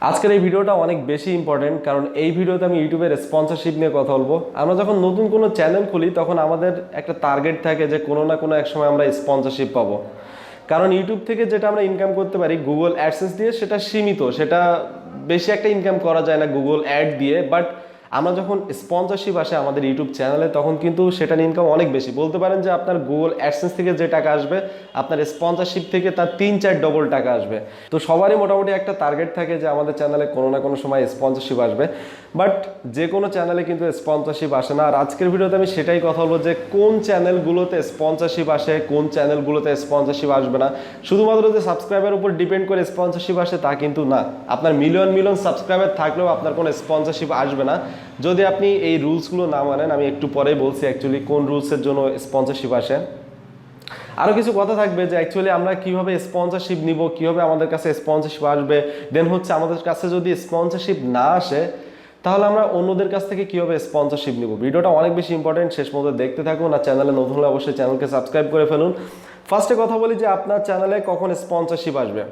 আজকের এই ভিডিওটা অনেক বেশি ইম্পর্টেন্ট, কারণ এই ভিডিওতে আমি ইউটিউবের স্পন্সরশিপ নিয়ে কথা বলবো। আমরা যখন নতুন কোনো চ্যানেল খুলি তখন আমাদের একটা টার্গেট থাকে যে কোনো না কোনো এক সময় আমরা স্পন্সরশিপ পাবো। কারণ ইউটিউব থেকে যেটা আমরা ইনকাম করতে পারি গুগল অ্যাডসেন্স দিয়ে সেটা সীমিত, সেটা বেশি একটা ইনকাম করা যায় না গুগল অ্যাড দিয়ে। বাট আমরা যখন স্পন্সরশিপ আসে আমাদের ইউটিউব চ্যানেলে তখন কিন্তু সেটার ইনকাম অনেক বেশি। বলতে পারেন যে আপনার গুগল অ্যাডসেন্স থেকে যে টাকা আসবে আপনার স্পন্সরশিপ থেকে তার 3-4 ডবল টাকা আসবে। তো সবারই মোটামুটি একটা টার্গেট থাকে যে আমাদের চ্যানেলে কোনো না কোনো সময় স্পন্সরশিপ আসবে, বাট যে কোনো চ্যানেলে কিন্তু স্পন্সরশিপ আসে না। আর আজকের ভিডিওতে আমি সেটাই কথা বলবো যে কোন চ্যানেলগুলোতে স্পন্সরশিপ আসে, কোন চ্যানেলগুলোতে স্পন্সরশিপ আসবে না। শুধুমাত্র যে সাবস্ক্রাইবের উপর ডিপেন্ড করে স্পন্সরশিপ আসে তা কিন্তু না। আপনার মিলিয়ন সাবস্ক্রাইবার থাকলেও আপনার কোনো স্পন্সরশিপ আসবে না যদি আপনি এই রুলসগুলো না মানেন। আমি একটু পরেই বলছি অ্যাকচুয়ালি কোন রুলসের জন্য স্পন্সরশিপ আসে। আরও কিছু কথা থাকবে যে অ্যাকচুয়ালি আমরা কীভাবে স্পন্সরশিপ নিব, কীভাবে আমাদের কাছে স্পন্সরশিপ আসবে, দেন হচ্ছে আমাদের কাছে যদি স্পন্সরশিপ না আসে তাহলে আমরা অন্যদের কাছ থেকে কীভাবে স্পন্সরশিপ নিব। ভিডিওটা অনেক বেশি ইম্পর্টেন্ট, শেষ পর্যন্ত দেখতে থাকুন। আর চ্যানেলে নতুন হলে অবশ্যই চ্যানেলকে সাবস্ক্রাইব করে ফেলুন। ফার্স্টে কথা বলি যে আপনার চ্যানেলে কখন স্পন্সরশিপ আসবে।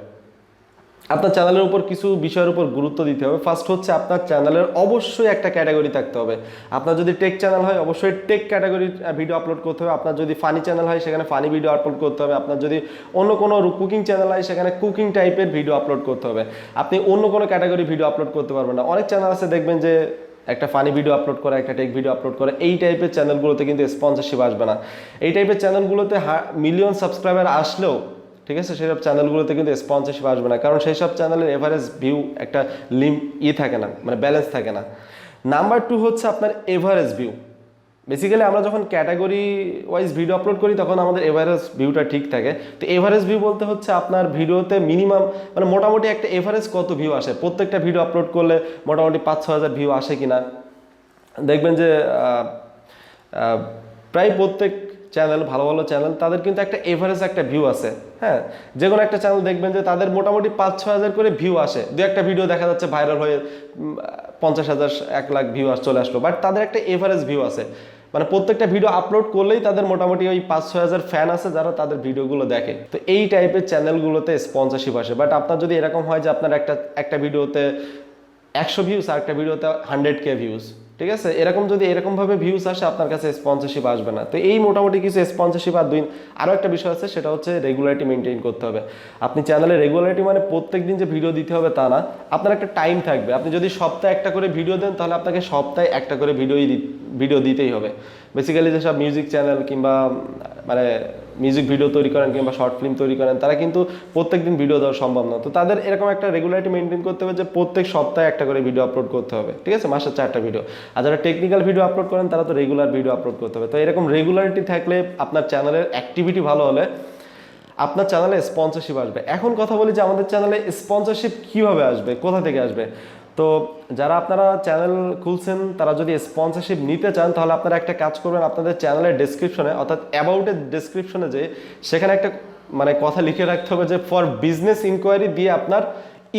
আপনার চ্যানেলের উপর কিছু বিষয়ের উপর গুরুত্ব দিতে হবে। ফার্স্ট হচ্ছে আপনার চ্যানেলের অবশ্যই একটা ক্যাটাগরি থাকতে হবে। আপনার যদি টেক চ্যানেল হয় অবশ্যই টেক ক্যাটাগরির ভিডিও আপলোড করতে হবে। আপনার যদি ফানি চ্যানেল হয় সেখানে ফানি ভিডিও আপলোড করতে হবে। আপনার যদি অন্য কোনো কুকিং চ্যানেল হয় সেখানে কুকিং টাইপের ভিডিও আপলোড করতে হবে। আপনি অন্য কোনো ক্যাটাগরি ভিডিও আপলোড করতে পারবেন না। অনেক চ্যানেল আছে দেখবেন যে একটা ফানি ভিডিও আপলোড করে, একটা টেক ভিডিও আপলোড করে, এই টাইপের চ্যানেলগুলোতে কিন্তু স্পন্সরশিপ আসবে না। এই টাইপের চ্যানেলগুলোতে মিলিয়ন সাবস্ক্রাইবার আসলেও ঠিক আছে সেসব চ্যানেলগুলোতে কিন্তু স্পন্সরশিপ আসবে না, কারণ সেই সব চ্যানেলের এভারেজ ভিউ একটা থাকে না, মানে ব্যালেন্স থাকে না। নাম্বার 2 হচ্ছে আপনার এভারেজ ভিউ। বেসিক্যালি আমরা যখন ক্যাটাগরি ওয়াইজ ভিডিও আপলোড করি তখন আমাদের এভারেজ ভিউটা ঠিক থাকে। তো এভারেজ ভিউ বলতে হচ্ছে আপনার ভিডিওতে মিনিমাম মানে মোটামুটি একটা এভারেজ কত ভিউ আসে, প্রত্যেকটা ভিডিও আপলোড করলে মোটামুটি 5-6 হাজার ভিউ আসে কিনা। দেখবেন যে প্রায় প্রত্যেক চ্যানেল, ভালো ভালো চ্যানেল, তাদের কিন্তু একটা এভারেজ একটা ভিউ আছে। হ্যাঁ, যে কোনো একটা চ্যানেল দেখবেন যে তাদের মোটামুটি 5-6 হাজার করে ভিউ আসে। দু একটা ভিডিও দেখা যাচ্ছে ভাইরাল হয়ে 50,000 1 লাখ ভিউ চলে আসলো, বাট তাদের একটা এভারেজ ভিউ আছে। মানে প্রত্যেকটা ভিডিও আপলোড করলেই তাদের মোটামুটি ওই 5-6 হাজার ফ্যান আছে যারা তাদের ভিডিওগুলো দেখে। তো এই টাইপের চ্যানেলগুলোতে স্পন্সরশিপ আসে। বাট আপনার যদি এরকম হয় যে আপনার একটা ভিডিওতে 100 ভিউজ আর একটা ভিডিওতে 100K ভিউজ, ঠিক আছে, এরকম যদি এরকমভাবে ভিউজ আসে আপনার কাছে স্পন্সরশিপ আসবে না। তো এই মোটামুটি কিছু স্পন্সরশিপ। আর আরও একটা বিষয় আছে, সেটা হচ্ছে রেগুলারিটি মেনটেন করতে হবে। আপনি চ্যানেলে রেগুলারিটি মানে প্রত্যেক দিন যে ভিডিও দিতে হবে তা না, আপনার একটা টাইম থাকবে। আপনি যদি সপ্তাহে একটা করে ভিডিও দেন তাহলে আপনাকে সপ্তাহে একটা করে ভিডিও দিতেই হবে। বেসিক্যালি যেসব মিউজিক চ্যানেল কিংবা মানে মিউজিক ভিডিও তৈরি করেন কিংবা শর্ট ফিল্ম তৈরি করেন তারা কিন্তু প্রত্যেক দিন ভিডিও দেওয়া সম্ভব না। তো তাদের এরকম একটা রেগুলারিটি মেনটেন করতে হবে যে প্রত্যেক সপ্তাহে একটা করে ভিডিও আপলোড করতে হবে, ঠিক আছে, মাসে 4টা ভিডিও। আর যারা টেকনিক্যাল ভিডিও আপলোড করেন তারা তো রেগুলার ভিডিও আপলোড করতে হবে। তো এরকম রেগুলারিটি থাকলে আপনার চ্যানেলের অ্যাক্টিভিটি ভালো হলে আপনার চ্যানেলে স্পন্সরশিপ আসবে। এখন কথা বলি যে আমাদের চ্যানেলে স্পন্সরশিপ কীভাবে আসবে, কোথা থেকে আসবে। তো যারা আপনারা চ্যানেল খুলছেন তারা যদি স্পন্সরশিপ নিতে চান তাহলে আপনারা একটা কাজ করবেন, আপনাদের চ্যানেলের ডেসক্রিপশনে অর্থাৎ অ্যাবাউটের ডেসক্রিপশনে যে সেখানে একটা মানে কথা লিখে রাখতে হবে যে ফর বিজনেস ইনকোয়ারি দিয়ে আপনার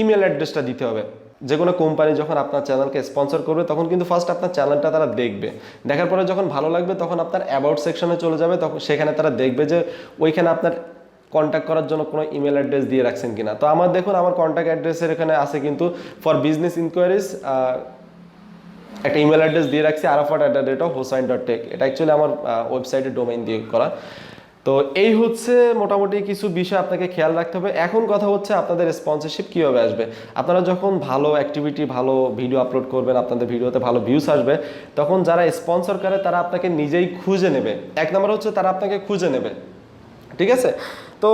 ইমেল অ্যাড্রেসটা দিতে হবে। যে কোনো কোম্পানি যখন আপনার চ্যানেলকে স্পন্সর করবে তখন কিন্তু ফার্স্ট আপনার চ্যানেলটা তারা দেখবে, দেখার পরে যখন ভালো লাগবে তখন আপনার অ্যাবাউট সেকশনে চলে যাবে, তখন সেখানে তারা দেখবে যে ওইখানে আপনার কন্ট্যাক্ট করার জন্য কোনো ইমেল অ্যাড্রেস দিয়ে রাখছেন কিনা। তো আমার দেখুন আমার কন্ট্যাক্ট অ্যাড্রেসের এখানে আছে কিন্তু ফর বিজনেস ইনকোয়ারিজ একটা ইমেল অ্যাড্রেস দিয়ে রাখছি arafat@hossain.tech। এটা অ্যাকচুয়ালি আমার ওয়েবসাইটের ডোমেইন দিয়ে করা। তো এই হচ্ছে মোটামুটি কিছু বিষয় আপনাকে খেয়াল রাখতে হবে। এখন কথা হচ্ছে আপনাদের স্পন্সরশিপ কীভাবে আসবে। আপনারা যখন ভালো অ্যাক্টিভিটি, ভালো ভিডিও আপলোড করবেন, আপনাদের ভিডিওতে ভালো ভিউস আসবে, তখন যারা স্পন্সর করে তারা আপনাকে নিজেই খুঁজে নেবে। এক নম্বর হচ্ছে তারা আপনাকে খুঁজে নেবে, ঠিক আছে। তো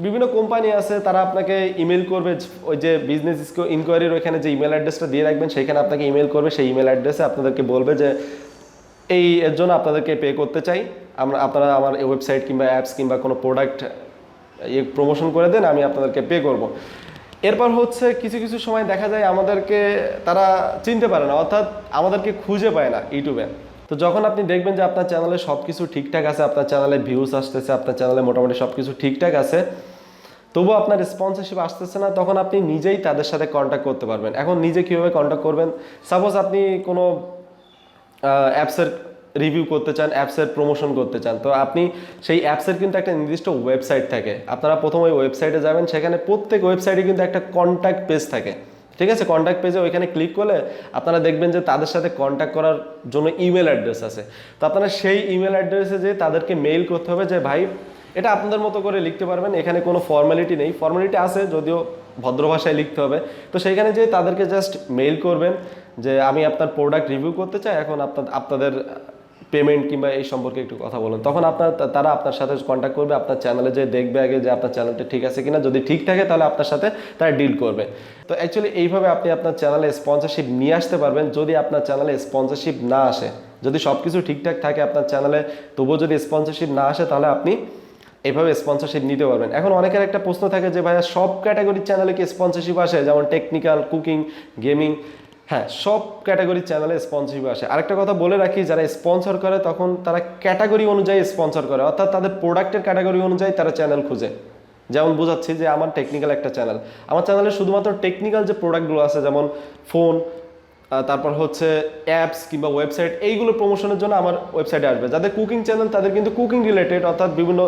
বিভিন্ন কোম্পানি আছে তারা আপনাকে ইমেল করবে, ওই যে বিজনেস ইনকোয়ারির ওইখানে যে ইমেল অ্যাড্রেসটা দিয়ে রাখবেন সেইখানে আপনাকে ইমেল করবে। সেই ইমেল অ্যাড্রেসে আপনাদেরকে বলবে যে এর জন্য আপনাদেরকে পে করতে চাই, আপনারা আমার ওয়েবসাইট কিংবা অ্যাপস কিংবা কোনো প্রোডাক্ট প্রমোশন করে দেন, আমি আপনাদেরকে পে করব। এরপর হচ্ছে কিছু কিছু সময় দেখা যায় আমাদেরকে তারা চিনতে পারে না, অর্থাৎ আমাদেরকে খুঁজে পায় না ইউটিউবে। তো যখন আপনি দেখবেন যে আপনার চ্যানেলে সব কিছু ঠিকঠাক আছে, আপনার চ্যানেলে ভিউজ আসতেছে, আপনার চ্যানেলে মোটামুটি সব কিছু ঠিকঠাক আছে, তবুও আপনার স্পন্সরশিপ আসতেছে না, তখন আপনি নিজেই তাদের সাথে কন্ট্যাক্ট করতে পারবেন। এখন নিজে কীভাবে কন্ট্যাক্ট করবেন, সাপোজ আপনি কোনো অ্যাপসের রিভিউ করতে চান, অ্যাপসের প্রমোশন করতে চান, তো আপনি সেই অ্যাপসের কিন্তু একটা নির্দিষ্ট ওয়েবসাইট থাকে। আপনারা প্রথম ওই ওয়েবসাইটে যাবেন, সেখানে প্রত্যেক ওয়েবসাইটে কিন্তু একটা কন্ট্যাক্ট পেজ থাকে, ঠিক আছে, কন্ট্যাক্ট পেজে ওইখানে ক্লিক করলে আপনারা দেখবেন যে তাদের সাথে কন্ট্যাক্ট করার জন্য ইমেল অ্যাড্রেস আছে। তো আপনারা সেই ইমেল অ্যাড্রেসে যে তাদেরকে মেইল করতে হবে যে ভাই, এটা আপনাদের মতো করে লিখতে পারবেন, এখানে কোনো ফর্মালিটি নেই, ফর্মালিটি আছে যদিও ভদ্র ভাষায় লিখতে হবে। তো সেইখানে যে তাদেরকে জাস্ট মেইল করবেন যে আমি আপনার প্রোডাক্ট রিভিউ করতে চাই, এখন আপনাদের পেমেন্ট কিংবা এই সম্পর্কে একটু কথা বলুন। তখন তারা আপনার সাথে কন্ট্যাক্ট করবে, আপনার চ্যানেলে যে দেখবে আগে যে আপনার চ্যানেলটা ঠিক আছে কিনা, যদি ঠিক থাকে তাহলে আপনার সাথে তারা ডিল করবে। তো অ্যাকচুয়ালি এইভাবে আপনি আপনার চ্যানেলে স্পন্সরশিপ নিয়ে আসতে পারবেন। যদি আপনার চ্যানেলে স্পন্সরশিপ না আসে, যদি সব কিছু ঠিকঠাক থাকে আপনার চ্যানেলে, তবুও যদি স্পন্সরশিপ না আসে, তাহলে আপনি এইভাবে স্পন্সরশিপ নিতে পারবেন। এখন অনেকের একটা প্রশ্ন থাকে যে ভাইয়া সব ক্যাটাগরির চ্যানেলে কি স্পন্সরশিপ আসে, যেমন টেকনিক্যাল, কুকিং, গেমিং? হ্যাঁ, সব ক্যাটাগরির চ্যানেলে স্পন্সরশিপ আসে। আরেকটা কথা বলে রাখি, যারা স্পন্সর করে তখন তারা ক্যাটাগরি অনুযায়ী স্পন্সর করে, অর্থাৎ তাদের প্রোডাক্টের ক্যাটাগরি অনুযায়ী তারা চ্যানেল খুঁজে। যেমন বোঝাচ্ছি যে আমার টেকনিক্যাল একটা চ্যানেল, আমার চ্যানেলে শুধুমাত্র টেকনিক্যাল যে প্রোডাক্টগুলো আছে, যেমন ফোন, তারপর হচ্ছে অ্যাপস কিংবা ওয়েবসাইট, এইগুলো প্রমোশনের জন্য আমার ওয়েবসাইটে আসবে। যাদের কুকিং চ্যানেল তাদের কিন্তু কুকিং রিলেটেড, অর্থাৎ বিভিন্ন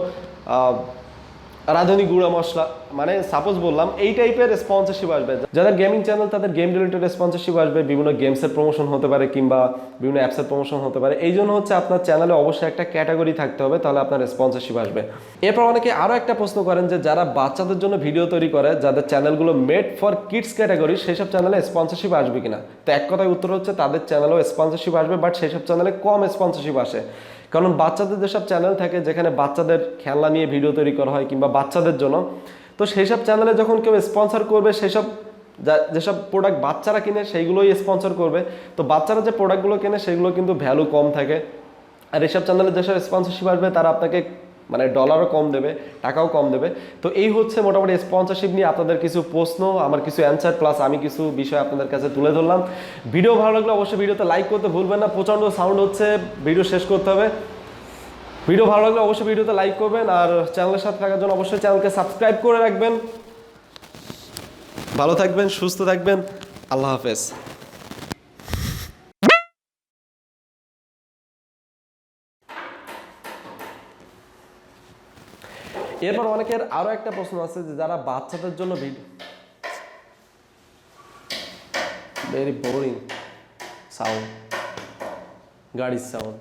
রাঁধুনি গুঁড়া মশলা, মানে সাপোজ বললাম এই টাইপের স্পন্সরশিপ আসবে। যাদের গেমিং চ্যানেল তাদের গেম রিলেটেড স্পন্সরশিপ আসবে, বিভিন্ন গেমসের প্রমোশন হতে পারে কিংবা বিভিন্ন অ্যাপসের প্রমোশন হতে পারে। এই জন্য হচ্ছে আপনার চ্যানেলে অবশ্যই একটা ক্যাটাগরি থাকতে হবে, তাহলে আপনার স্পন্সরশিপ আসবে। এরপর অনেকে আরও একটা প্রশ্ন করেন যে যারা বাচ্চাদের জন্য ভিডিও তৈরি করে, যাদের চ্যানেলগুলো মেড ফর কিডস ক্যাটাগরি, সেই সব চ্যানেলে স্পন্সরশিপ আসবে কিনা? তো এক কথায় উত্তর হচ্ছে তাদের চ্যানেলেও স্পন্সরশিপ আসবে, বাট সেই সব চ্যানেলে কম স্পন্সরশিপ আসে। কারণ বাচ্চাদের যেসব চ্যানেল থাকে যেখানে বাচ্চাদের খেলনা নিয়ে ভিডিও তৈরি করা হয় কিংবা বাচ্চাদের জন্য, তো সেই সব চ্যানেলে যখন কেউ স্পন্সর করবে, সেসব যেসব প্রোডাক্ট বাচ্চারা কিনে সেইগুলোই স্পন্সর করবে। তো বাচ্চারা যে প্রোডাক্টগুলো কেনে সেগুলো কিন্তু ভ্যালু কম থাকে। আর এইসব চ্যানেলে যেসব স্পন্সরশিপ আসবে তারা আপনাকে মানে ডলারও কম দেবে, টাকাও কম দেবে। তো এই হচ্ছে মোটামুটি স্পন্সরশিপ নিয়ে আপনাদের কিছু প্রশ্ন, আমার কিছু অ্যান্সার, প্লাস আমি কিছু বিষয় আপনাদের কাছে তুলে ধরলাম। ভিডিও ভালো লাগলে অবশ্যই ভিডিওতে লাইক করতে ভুলবেন না। প্রচণ্ড সাউন্ড হচ্ছে, ভিডিও শেষ করতে হবে। ভিডিও ভালো লাগলে অবশ্যই ভিডিওতে লাইক করবেন, আর চ্যানেলের সাথে থাকার জন্য অবশ্যই চ্যানেলকে সাবস্ক্রাইব করে রাখবেন। ভালো থাকবেন, সুস্থ থাকবেন, আল্লাহ হাফেজ। এরপর অনেকের আরো একটা প্রশ্ন আছে যে যারা বাচ্চাদের জন্য ভিডিও, ভেরি বোরিং সাউন্ড, গাড়ির সাউন্ড।